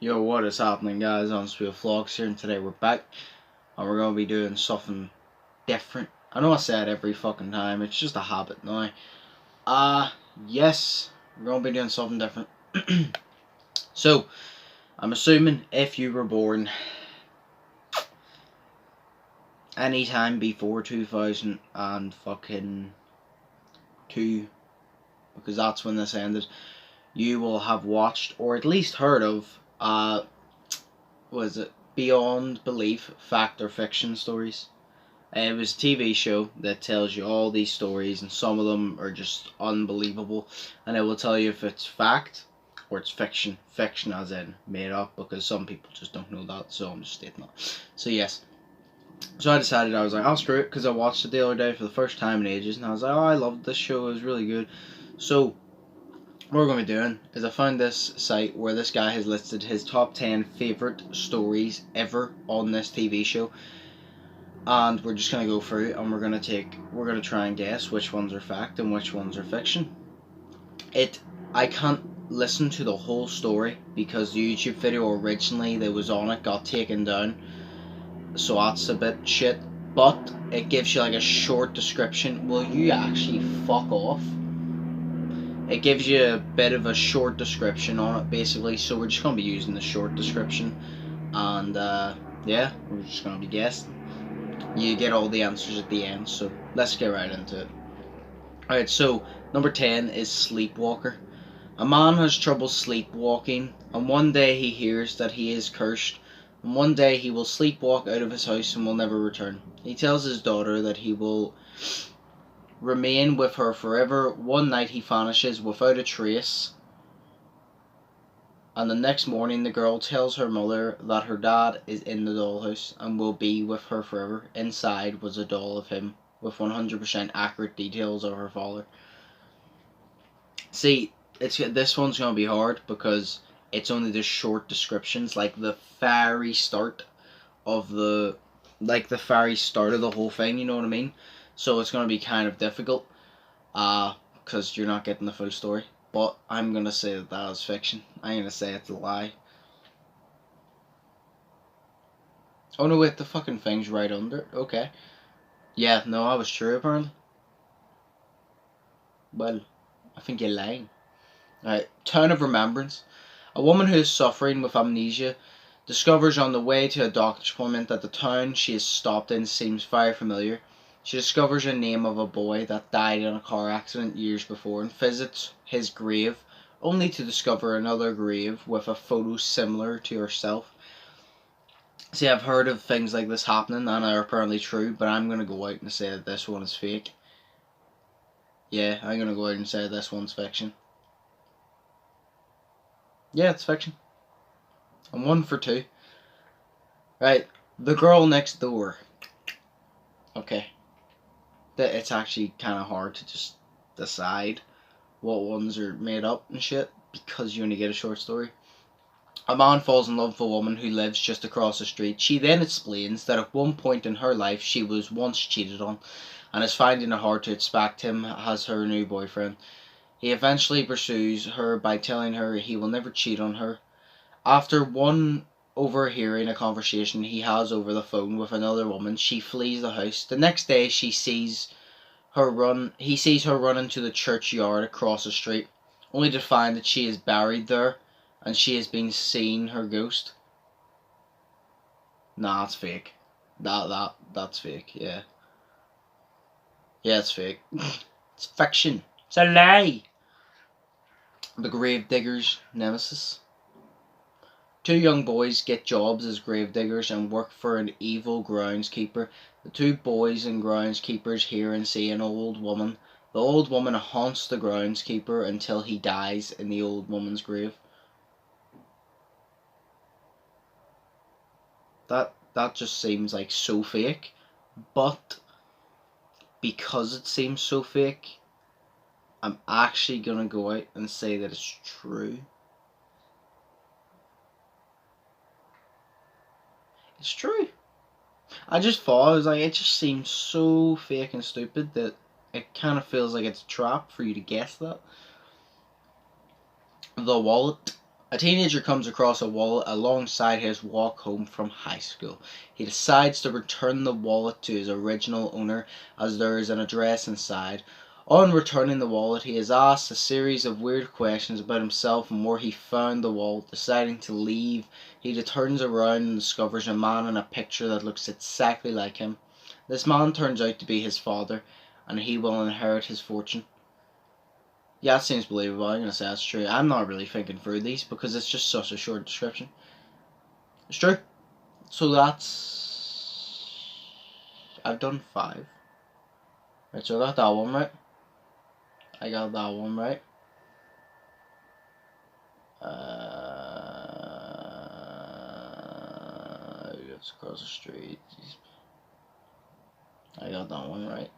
Yo, what is happening, guys? Undisputed Vlogs here, and today we're back, and we're gonna be doing something different. I know I say it every fucking time, it's just a habit now. Yes, we're gonna be doing something different. So, I'm assuming if you were born anytime before 2000 and fucking 2, because that's when this ended, you will have watched or at least heard of was it Beyond Belief Fact or Fiction stories. It was a TV show that tells you all these stories, and some of them are just unbelievable, and it will tell you if it's fact or it's fiction. Fiction as in made up, because some people just don't know that, so I'm just stating that. So yes, so I decided, I was like, I'll screw it, because I watched it the other day for the first time in ages, and I was like, oh, I loved this show, it was really good. So what we're going to be doing is, I found this site where this guy has listed his top 10 favourite stories ever on this TV show, and we're just going to go through, and we're going to try and guess which ones are fact and which ones are fiction. I can't listen to the whole story because the YouTube video originally that was on it got taken down, so that's a bit shit, but it gives you like a short description. Will you actually fuck off? It gives you a bit of a short description on it, basically, so we're just going to be using the short description, and yeah, we're just going to be guessing. You get all the answers at the end, so let's get right into it. Alright, so number 10 is Sleepwalker. A man has trouble sleepwalking, and one day he hears that he is cursed, and one day he will sleepwalk out of his house and will never return. He tells his daughter that he will remain with her forever. One night he vanishes without a trace, and the next morning the girl tells her mother that her dad is in the dollhouse and will be with her forever. Inside was a doll of him with 100% accurate details of her father. See, this one's going to be hard because it's only the short descriptions, like the very start of the whole thing, you know what I mean? So it's going to be kind of difficult, because you're not getting the full story. But I'm going to say that is fiction. I'm going to say it's a lie. Oh no, wait, the fucking thing's right under. Okay. Yeah, no, I was true apparently. Well, I think you're lying. Alright, Town of Remembrance. A woman who is suffering with amnesia discovers on the way to a doctor's appointment that the town she has stopped in seems very familiar. She discovers the name of a boy that died in a car accident years before and visits his grave, only to discover another grave with a photo similar to herself. See, I've heard of things like this happening and are apparently true, but I'm going to go out and say that this one is fake. Yeah, I'm going to go out and say this one's fiction. Yeah, it's fiction. I'm 1 for 2. Right, The Girl Next Door. Okay. It's actually kind of hard to just decide what ones are made up and shit, because you only get a short story. A man falls in love with a woman who lives just across the street. She then explains that at one point in her life she was once cheated on, and is finding it hard to expect him as her new boyfriend. He eventually pursues her by telling her he will never cheat on her. After one overhearing a conversation he has over the phone with another woman, she flees the house. The next day he sees her run into the churchyard across the street, only to find that she is buried there and she has been seeing her ghost. Nah, it's fake. That's fake, yeah. Yeah, it's fake. It's fiction. It's a lie. The Gravedigger's Nemesis. 2 young boys get jobs as gravediggers and work for an evil groundskeeper. The 2 boys and groundskeepers hear and see an old woman. The old woman haunts the groundskeeper until he dies in the old woman's grave. That just seems like so fake, but because it seems so fake, I'm actually gonna go out and say that it's true. It's true. I just thought, I was like, it just seems so fake and stupid that it kind of feels like it's a trap for you to guess that. The Wallet. A teenager comes across a wallet alongside his walk home from high school. He decides to return the wallet to its original owner as there is an address inside. On returning the wallet, he is asked a series of weird questions about himself and where he found the wallet. Deciding to leave, he turns around and discovers a man in a picture that looks exactly like him. This man turns out to be his father, and he will inherit his fortune. Yeah, that seems believable. I'm gonna say that's true. I'm not really thinking through these because it's just such a short description. It's true. So that's... I've done 5. Right, so I got that one right. I got that one right. It's across the street. I got that one right.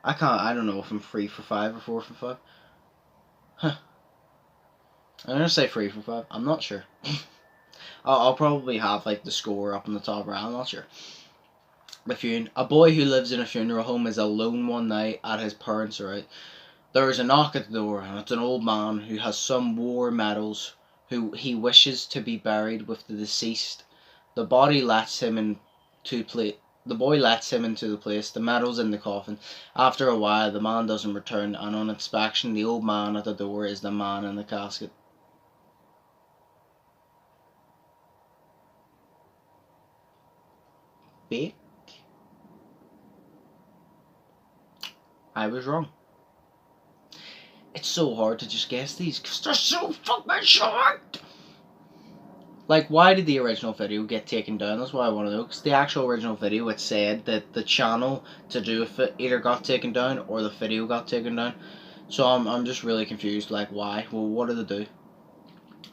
I don't know if I'm 3 for 5 or 4 for 5. Huh. I'm gonna say 3 for 5. I'm not sure. I'll probably have like the score up on the top right. I'm not sure. A boy who lives in a funeral home is alone one night at his parents' are out. There is a knock at the door, and it's an old man who has some war medals who he wishes to be buried with the deceased. The body lets him into play. The boy lets him into the place, the medals in the coffin. After a while, the man doesn't return, and on inspection, the old man at the door is the man in the casket. Fake? I was wrong. It's so hard to just guess these because they're so fucking short. Like, why did the original video get taken down? That's what I want to know. Because the actual original video, it said that the channel to do with it either got taken down or the video got taken down. So I'm just really confused. Like, why? Well, what did they do?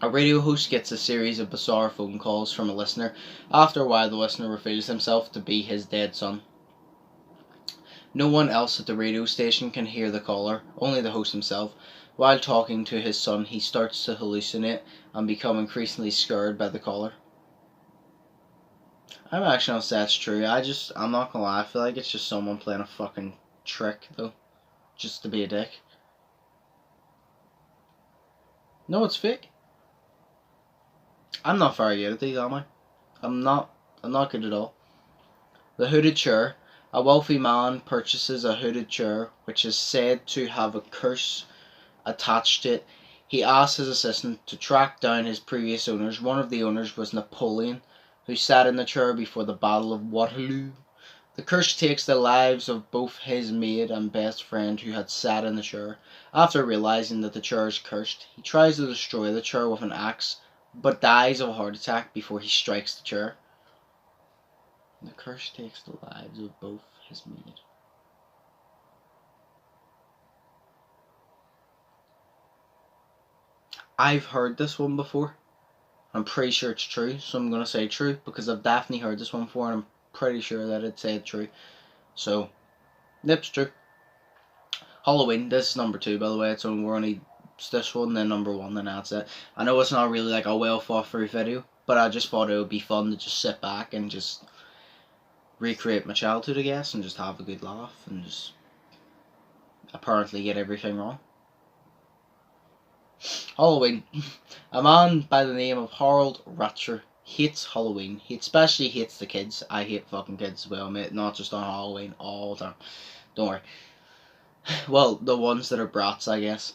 A radio host gets a series of bizarre phone calls from a listener. After a while, the listener reveals himself to be his dead son. No one else at the radio station can hear the caller, only the host himself. While talking to his son, he starts to hallucinate and become increasingly scared by the caller. I'm actually gonna say that's true. I'm not gonna lie, I feel like it's just someone playing a fucking trick, though. Just to be a dick. No, it's fake. I'm not very good at these, am I? I'm not good at all. The hooded chair. A wealthy man purchases a hooded chair which is said to have a curse attached to it. He asks his assistant to track down his previous owners. One of the owners was Napoleon, who sat in the chair before the Battle of Waterloo. The curse takes the lives of both his maid and best friend who had sat in the chair. After realizing that the chair is cursed, he tries to destroy the chair with an axe, but dies of a heart attack before he strikes the chair. The curse takes the lives of both his maid. I've heard this one before. I'm pretty sure it's true, so I'm going to say true because I've definitely heard this one before and I'm pretty sure that it said true. So, yep, it's true. Halloween, this is number 2 by the way, so we're only this one, then number 1, then that's it. I know it's not really like a well thought through video, but I just thought it would be fun to just sit back and just recreate my childhood, I guess, and just have a good laugh and just apparently get everything wrong. Halloween. A man by the name of Harold Ratcher hates Halloween. He especially hates the kids. I hate fucking kids as well, mate. Not just on Halloween, all the time. Don't worry. Well, the ones that are brats, I guess.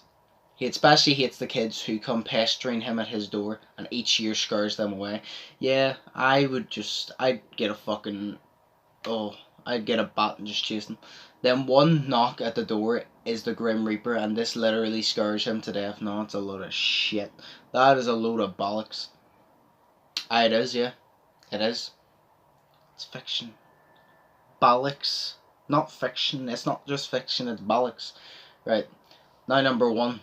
He especially hates the kids who come pestering him at his door and each year scares them away. Yeah, I'd get a fucking... Oh, I'd get a bat and just chase them. Then one knock at the door is the Grim Reaper, and this literally scares him to death. No, it's a load of shit. That is a load of bollocks. It is, yeah. It is. It's fiction. Bollocks. Not fiction. It's not just fiction, it's bollocks. Right. Now number 1.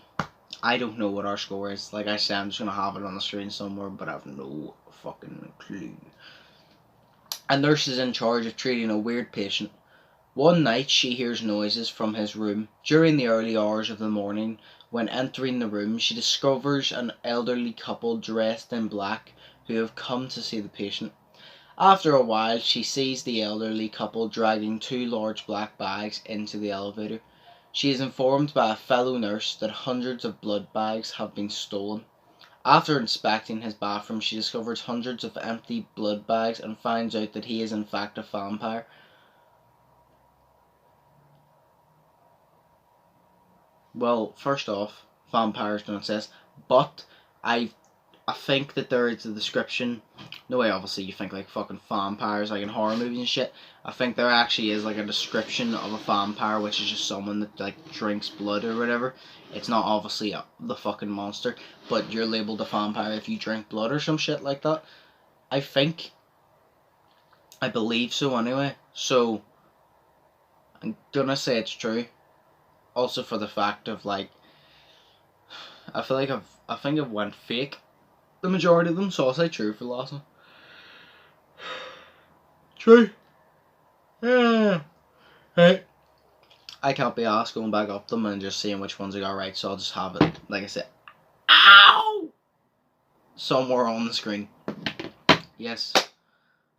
I don't know what our score is. Like I said, I'm just going to have it on the screen somewhere, but I have no fucking clue. A nurse is in charge of treating a weird patient. One night she hears noises from his room. During the early hours of the morning, when entering the room, she discovers an elderly couple dressed in black who have come to see the patient. After a while, she sees the elderly couple dragging 2 large black bags into the elevator. She is informed by a fellow nurse that hundreds of blood bags have been stolen. After inspecting his bathroom, she discovers hundreds of empty blood bags and finds out that he is in fact a vampire. Well, first off, vampires don't exist, but I think that there is a description. No way, obviously, you think like fucking vampires, like in horror movies and shit. I think there actually is like a description of a vampire, which is just someone that like drinks blood or whatever. It's not obviously the fucking monster, but you're labeled a vampire if you drink blood or some shit like that. I think. I believe so anyway. So, I'm gonna say it's true. Also for the fact of like, I feel like I think I've went fake the majority of them, so I'll say true for the last one. True. Yeah. Right. I can't be asked going back up them and just seeing which ones I got right, so I'll just have it, like I said, ow! Somewhere on the screen. Yes.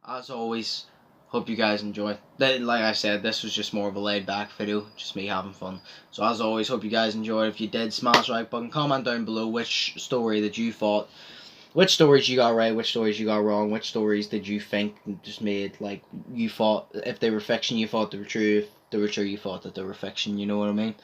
As always, hope you guys enjoy. Like I said, this was just more of a laid back video, just me having fun. So as always, hope you guys enjoyed. If you did, smash the like button, comment down below which story that you thought, which stories you got right, which stories you got wrong, which stories did you think just made, like, you thought, if they were fiction, you thought they were true, if they were true, you thought that they were fiction, you know what I mean?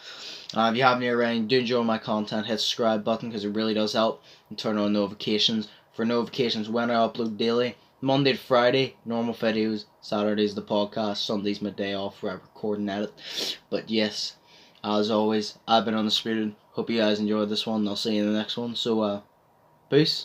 If you haven't already, do enjoy my content, hit the subscribe button, because it really does help, and turn on notifications for notifications when I upload daily. Monday to Friday, normal videos, Saturdays the podcast, Sunday's my day off where I record and edit. But yes, as always, I've been Undisputed. Hope you guys enjoyed this one, I'll see you in the next one, so, peace.